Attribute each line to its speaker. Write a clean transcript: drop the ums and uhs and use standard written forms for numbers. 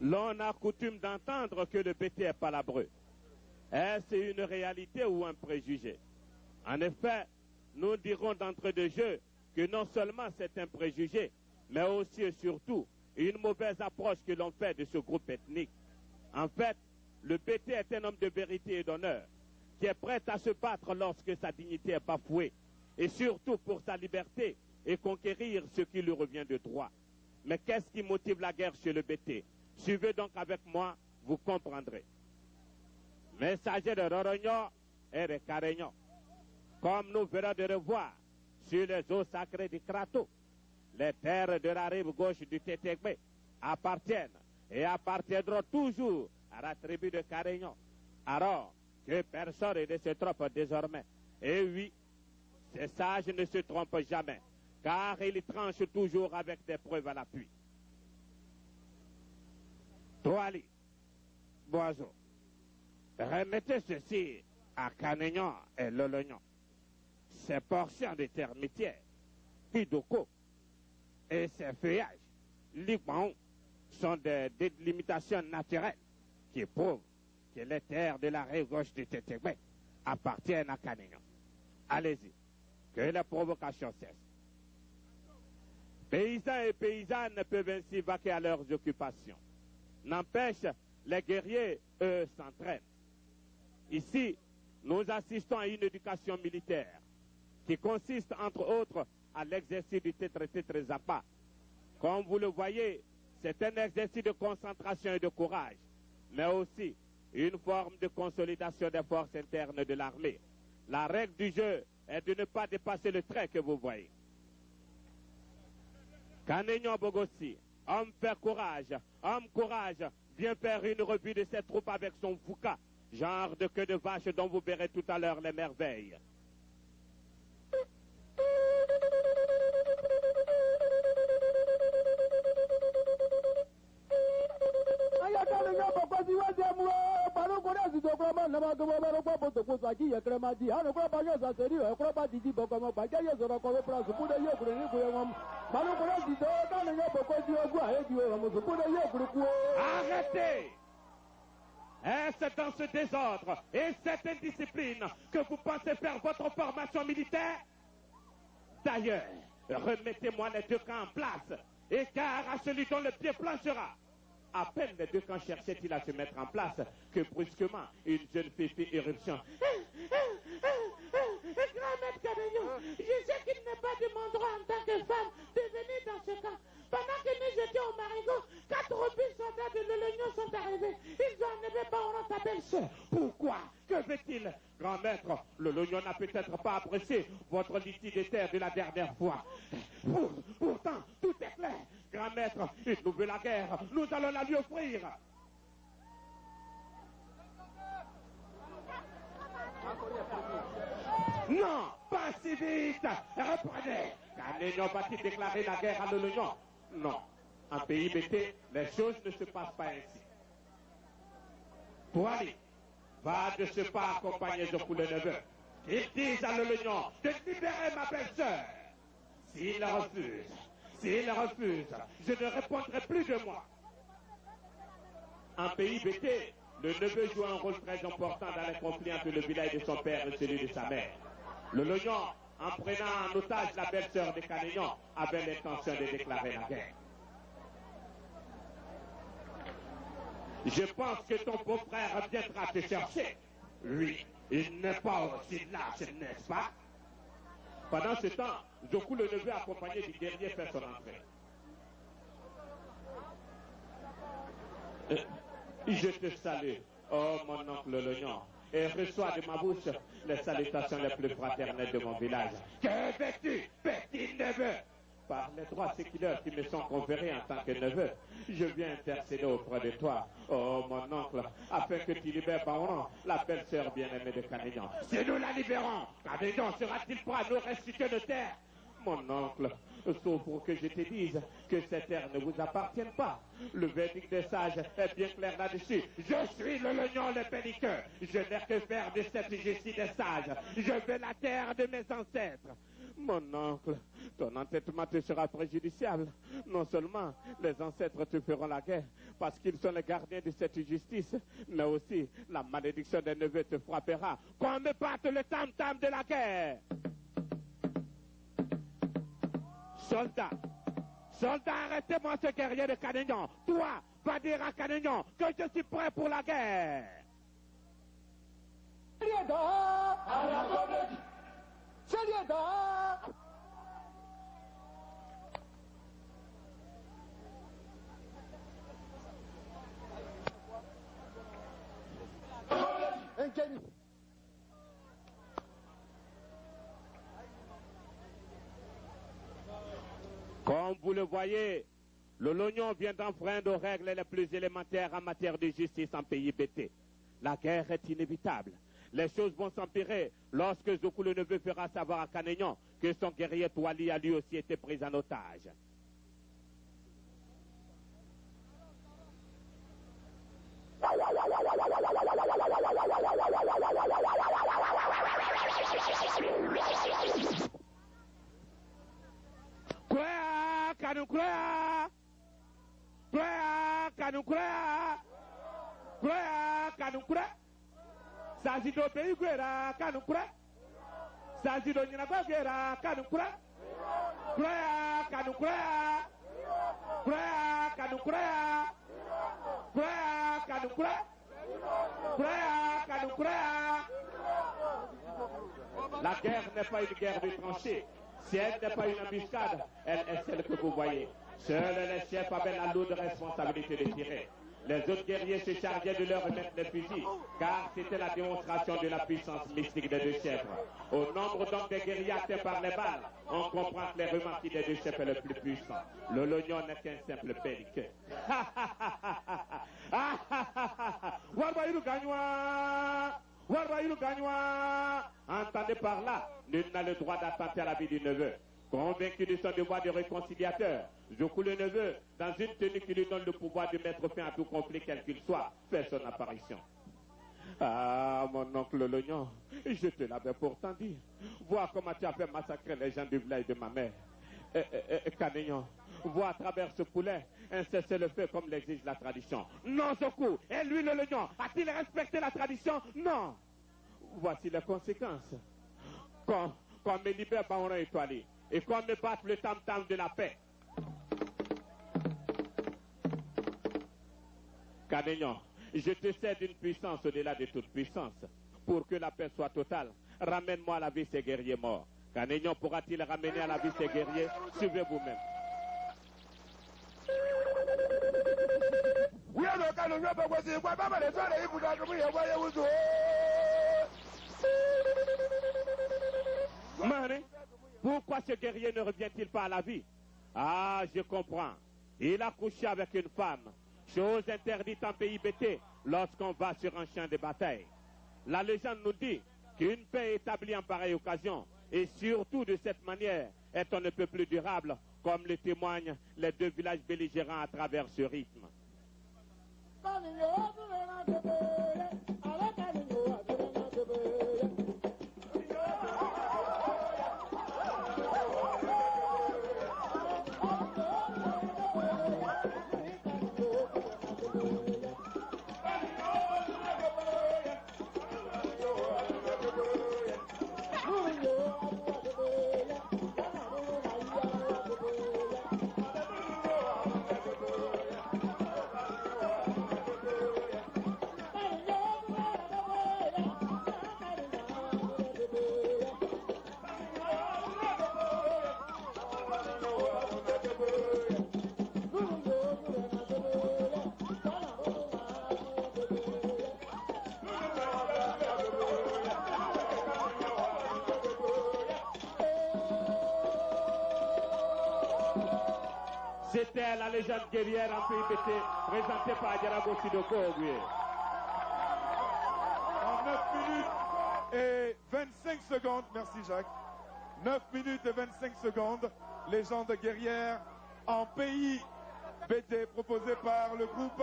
Speaker 1: L'on a coutume d'entendre que le BT est palabreux. Est-ce une réalité ou un préjugé? En effet, nous dirons d'entrée de jeu que non seulement c'est un préjugé, mais aussi et surtout une mauvaise approche que l'on fait de ce groupe ethnique. En fait, le BT est un homme de vérité et d'honneur, qui est prêt à se battre lorsque sa dignité est bafouée, et surtout pour sa liberté et conquérir ce qui lui revient de droit. Mais qu'est-ce qui motive la guerre chez le BT? Suivez donc avec moi, vous comprendrez. Messager de Rorogno et de Carignan, comme nous venons de revoir sur les eaux sacrées du Crato, les terres de la rive gauche du Tétégbé appartiennent et appartiendront toujours à la tribu de Carignan. Alors que personne ne se trompe désormais. Et oui, ces sages ne se trompent jamais, car ils tranchent toujours avec des preuves à l'appui. Toali, Boiseau, remettez ceci à Carignan et Lolognon. Ces portions de terre métier, Pidoko, et ces feuillages, Ligbaon, sont des délimitations naturelles qui prouvent que les terres de la rive gauche du Tétégbé appartiennent à Carignan. Allez-y, que les provocations cessent. Paysans et paysannes peuvent ainsi vaquer à leurs occupations. N'empêche, les guerriers, eux, s'entraînent. Ici, nous assistons à une éducation militaire qui consiste, entre autres, à l'exercice du Tétré Zappa. Comme vous le voyez, c'est un exercice de concentration et de courage, mais aussi une forme de consolidation des forces internes de l'armée. La règle du jeu est de ne pas dépasser le trait que vous voyez. Carignan Bogossi, homme fait courage, vient faire une revue de ses troupes avec son fouca, genre de queue de vache dont vous verrez tout à l'heure les merveilles. Arrêtez! Est-ce dans ce désordre et cette indiscipline que vous pensez faire votre formation militaire? D'ailleurs, remettez-moi les deux camps en place, et car à celui dont le pied planchera. À peine les deux camps cherchaient-ils à se mettre en place que brusquement, une jeune fille fit éruption. Grand maître Carignan, je sais qu'il n'est pas de mon droit en tant que femme de venir dans ce camp. Pendant que nous étions au Marigot, 4 obus soldats de l'Olognon sont arrivés. Ils ont enlevé Baoran, sa belle-sœur. Pourquoi? Que fait-il? Grand maître, l'Olognon n'a peut-être pas apprécié votre litige des terres de la dernière fois. Pourtant, tout est clair. Grand maître, il nous veut la guerre. Nous allons la lui offrir. Non, pas si vite. Reprenez. Carignan va-t-il déclarer la guerre à l'Olognon? Non. En pays BT, les choses ne se passent pas ainsi. Toali, va de ce pas accompagner Zoku le neveu. Ils disent à l'Olognon de libérer ma belle-sœur. S'il refuse, je ne répondrai plus de moi. En pays BT, le neveu joue un rôle très important dans les conflits entre le village de son père et celui de sa mère. L'Olognon, en prenant en otage la belle-sœur de Carignan, avait l'intention de déclarer la guerre. Je pense que ton beau-frère viendra te chercher. Lui, il n'est pas aussi lâche, n'est-ce pas? Pendant ce temps, Zoku le neveu accompagné du guerrier fait son entrée. Je te salue, oh mon oncle l'Olognon, et reçois de ma bouche les salutations les plus fraternelles de mon village. Que veux-tu, petit neveu? Par les droits séculaires qui me sont conférés en tant que neveu, je viens intercéder auprès de toi, oh mon oncle, afin que tu libères Baoran, la belle-sœur bien-aimée de Carignan. Si nous la libérons, Carignan sera-t-il prêt à nous restituer nos terres? Mon oncle, sauf pour que je te dise que ces terres ne vous appartiennent pas. Le verdict des sages est bien clair là-dessus. Je suis l'Olognon le belliqueux. Je n'ai que faire de cette gestie des sages. Je veux la terre de mes ancêtres. Mon oncle, ton entêtement te sera préjudiciable. Non seulement les ancêtres te feront la guerre parce qu'ils sont les gardiens de cette justice, mais aussi la malédiction des neveux te frappera. Qu'on me batte le tam-tam de la guerre. Soldats, arrêtez-moi ce guerrier de Canignon. Toi, va dire à Canignon que je suis prêt pour la guerre. Comme vous le voyez, le Lognon vient d'enfreindre aux règles les plus élémentaires en matière de justice en pays bêté. La guerre est inévitable. Les choses vont s'empirer lorsque Zoku le neveu fera savoir à Canignon que son guerrier Touali a lui aussi été pris en otage. Kurea, Kanukurea! Kurea, Kanukurea! Kurea, Kanukurea! Sajido pays Kurea, Kanukurea! Sajido Nyinagwa Kurea, Kanukurea! Kurea, Kanukurea! Kurea, Kanukurea! Kurea, Kanukurea! Kurea, Kanukurea! La guerre n'est pas une guerre de tranchées. Si elle n'est pas une embuscade, elle est celle que vous voyez. Seuls les chefs avaient la lourde responsabilité de tirer. Les autres guerriers se chargeaient de leur remettre les fusils, car c'était la démonstration de la puissance mystique des deux chefs. Au nombre donc des guerriers atteints par les balles, on comprend que les remarques des deux chefs est le plus puissant. Le Lognon n'est qu'un simple pelliquet. Entendez par là, nul n'a le droit d'attenter à la vie du neveu. Convaincu de son devoir de réconciliateur, Zoku le neveu, dans une tenue qui lui donne le pouvoir de mettre fin à tout conflit quel qu'il soit, fait son apparition. Ah, mon oncle Lognon, je te l'avais pourtant dit. Vois comment tu as fait massacrer les gens du village de ma mère. Canignon, vois à travers ce poulet un cessez-le-feu comme l'exige la tradition. Non, Zoku, et lui le Lognon, a-t-il respecté la tradition? Non. Voici les conséquences. Qu'on me libère Baoran étoilé et qu'on me batte le tam-tam de la paix. Canignon, je te cède une puissance au-delà de toute puissance. Pour que la paix soit totale, ramène-moi à la vie ces guerriers morts. Canignon pourra-t-il ramener à la vie ces guerriers? Suivez vous-même. Mané, pourquoi ce guerrier ne revient-il pas à la vie? Ah, je comprends. Il a couché avec une femme. Chose interdite en pays bêté lorsqu'on va sur un champ de bataille. La légende nous dit qu'une paix établie en pareille occasion, et surtout de cette manière, est on ne peut plus durable, comme le témoignent les deux villages belligérants à travers ce rythme. C'était la légende guerrière en pays bêté, présentée par Diarago Sidoko.
Speaker 2: En 9 minutes et 25 secondes, merci Jacques, 9 minutes et 25 secondes, légende guerrière en pays bêté proposée par le groupe